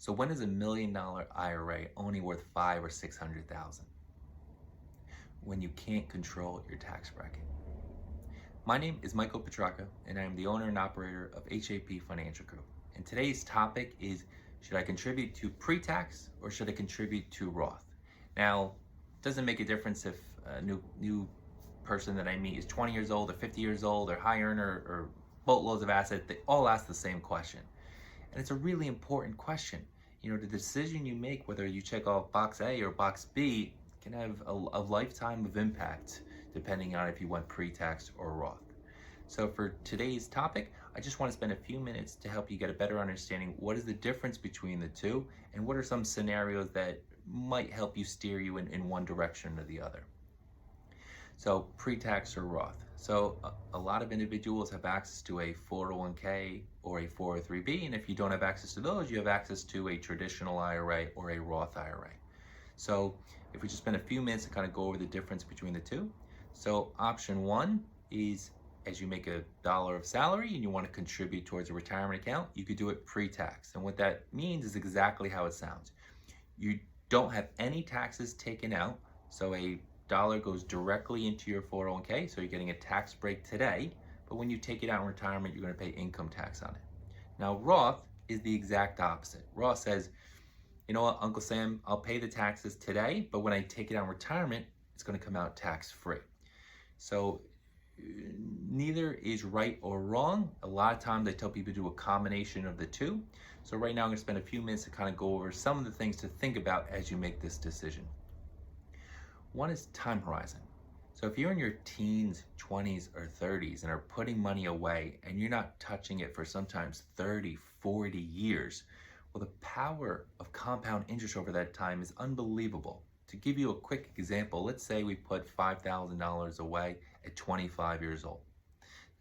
So when is $1 million IRA only worth 5 or 600,000? When you can't control your tax bracket. My name is Michael Petracca, and I am the owner and operator of HAP Financial Group. And today's topic is, should I contribute to pre-tax or should I contribute to Roth? Now, it doesn't make a difference if a new person that I meet is 20 years old or 50 years old or high earner or boatloads of assets. They all ask the same question. And it's a really important question. The decision you make, whether you check off box A or box B, can have a lifetime of impact depending on if you went pre-tax or Roth. So for today's topic, I just want to spend a few minutes to help you get a better understanding what is the difference between the two and what are some scenarios that might help you steer you in one direction or the other. So pre-tax or Roth. So a lot of individuals have access to a 401k or a 403b, and if you don't have access to those, you have access to a traditional IRA or a Roth IRA. So if we just spend a few minutes to kind of go over the difference between the two. So option one is, as you make $1 of salary and you want to contribute towards a retirement account, you could do it pre-tax. And what that means is exactly how it sounds. You don't have any taxes taken out, so a dollar goes directly into your 401k, so you're getting a tax break today, but when you take it out in retirement, you're going to pay income tax on it. Now, Roth is the exact opposite. Roth says, you know what, Uncle Sam, I'll pay the taxes today, but when I take it out in retirement, it's going to come out tax-free. So neither is right or wrong. A lot of times I tell people to do a combination of the two. So right now I'm going to spend a few minutes to kind of go over some of the things to think about as you make this decision. One is time horizon. So if you're in your teens, 20s, or 30s and are putting money away and you're not touching it for sometimes 30, 40 years, well, the power of compound interest over that time is unbelievable. To give you a quick example, let's say we put $5,000 away at 25 years old.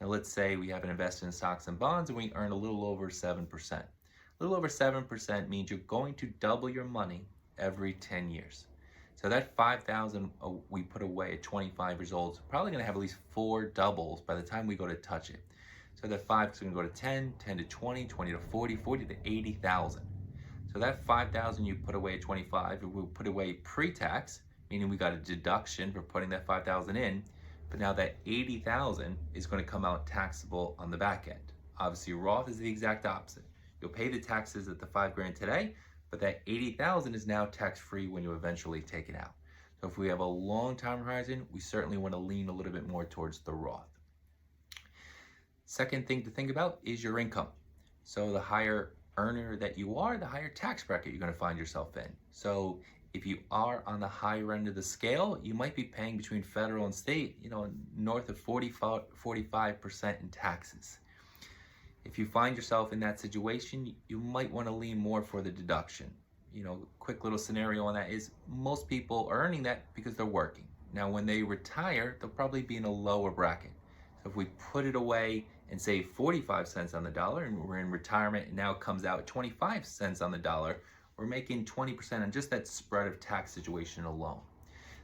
Now let's say we have it invested in stocks and bonds and we earn a little over 7%. A little over 7% means you're going to double your money every 10 years. So that $5,000 we put away at 25 years old is probably going to have at least 4 doubles by the time we go to touch it. So that 5 is going to go to 10, 10 to 20, 20 to 40, 40 to 80,000. So that 5,000 you put away at 25, we put away pre-tax, meaning we got a deduction for putting that 5,000 in, but now that 80,000 is going to come out taxable on the back end. Obviously, Roth is the exact opposite. You'll pay the taxes at the $5,000 today, but that 80,000 is now tax-free when you eventually take it out. So if we have a long time horizon, we certainly want to lean a little bit more towards the Roth. Second thing to think about is your income. So the higher earner that you are, the higher tax bracket you're going to find yourself in. So if you are on the higher end of the scale, you might be paying between federal and state, north of 45% in taxes. If you find yourself in that situation, you might want to lean more for the deduction. Quick little scenario on that is most people are earning that because they're working. Now, when they retire, they'll probably be in a lower bracket. So if we put it away and save 45 cents on the dollar and we're in retirement and now it comes out at 25 cents on the dollar, we're making 20% on just that spread of tax situation alone.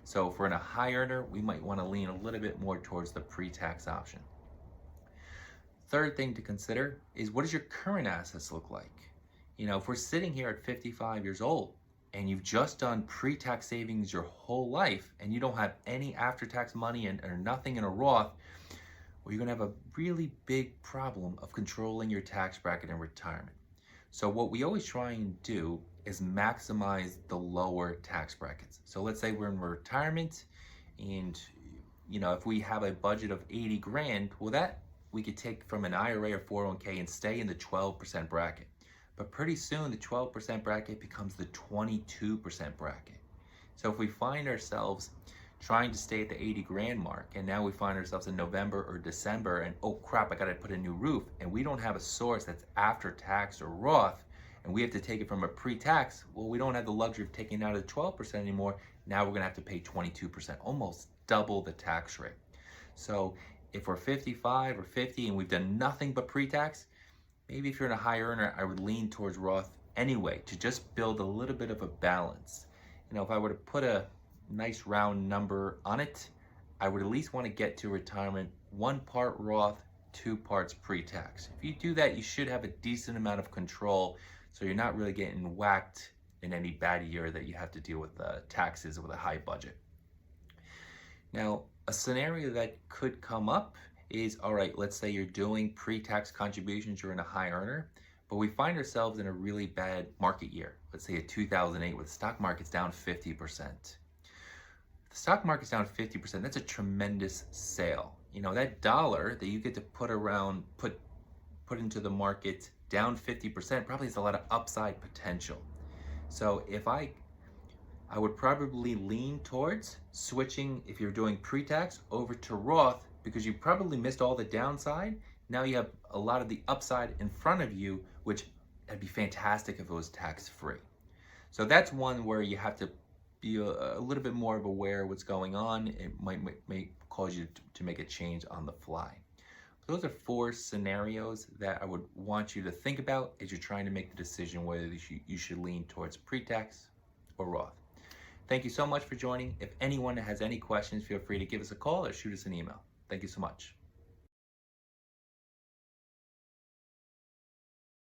So if we're in a high earner, we might want to lean a little bit more towards the pre-tax option. Third thing to consider is, what does your current assets look like? If we're sitting here at 55 years old and you've just done pre-tax savings your whole life and you don't have any after-tax money or nothing in a Roth, well, you're going to have a really big problem of controlling your tax bracket in retirement. So what we always try and do is maximize the lower tax brackets. So let's say we're in retirement and, if we have a budget of 80 grand, well, that we could take from an IRA or 401k and stay in the 12% bracket. But pretty soon the 12% bracket becomes the 22% bracket. So if we find ourselves trying to stay at the 80 grand mark and now we find ourselves in November or December and, oh crap, I got to put a new roof, and we don't have a source that's after tax or Roth and we have to take it from a pre-tax, well, we don't have the luxury of taking it out of the 12% anymore. Now we're going to have to pay 22%, almost double the tax rate. So if we're 55 or 50 and we've done nothing but pre-tax, maybe if you're in a high earner, I would lean towards Roth anyway to just build a little bit of a balance. If I were to put a nice round number on it, I would at least want to get to retirement 1 part Roth, 2 parts pre-tax. If you do that, you should have a decent amount of control So you're not really getting whacked in any bad year that you have to deal with taxes with a high budget. Now, a scenario that could come up is, all right, let's say you're doing pre-tax contributions, you're in a high earner, but we find ourselves in a really bad market year. Let's say a 2008 where the stock market's down 50%. The stock market's down 50%, that's a tremendous sale. You know, that dollar that you get to put into the market down 50% probably has a lot of upside potential. So if I would probably lean towards switching, if you're doing pre-tax, over to Roth, because you probably missed all the downside. Now you have a lot of the upside in front of you, which would be fantastic if it was tax-free. So that's one where you have to be a little bit more aware of what's going on. It may cause you to make a change on the fly. Those are 4 scenarios that I would want you to think about as you're trying to make the decision whether you should lean towards pre-tax or Roth. Thank you so much for joining. If anyone has any questions, feel free to give us a call or shoot us an email. Thank you so much.